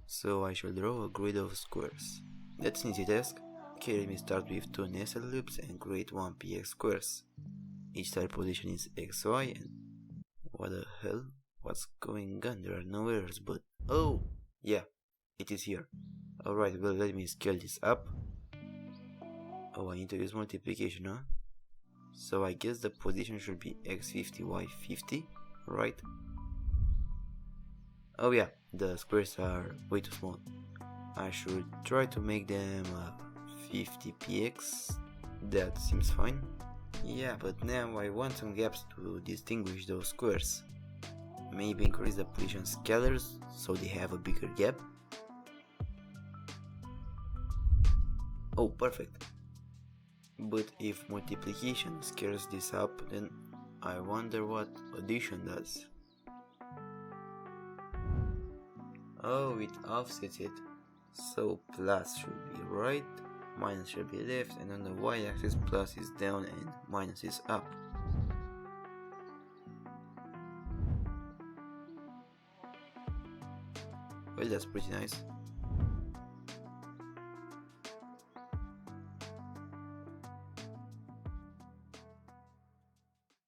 So I shall draw a grid of squares. That's an easy task. Okay, let me start with two nested loops and create one px squares. Each tile position is xy and what the hell? What's going on? There are no errors, but oh yeah, it is here. Alright, well, let me scale this up. Oh, I need to use multiplication, huh? So I guess the position should be x50, y50, right? Oh yeah, the squares are way too small. I should try to make them 50px. That seems fine. Yeah, but now I want some gaps to distinguish those squares. Maybe increase the position scalars so they have a bigger gap. Oh, perfect. But if multiplication scales this up, then I wonder what addition does. Oh, it offsets it. So plus should be right, minus should be left, and on the y-axis plus is down and minus is up. Well, that's pretty nice.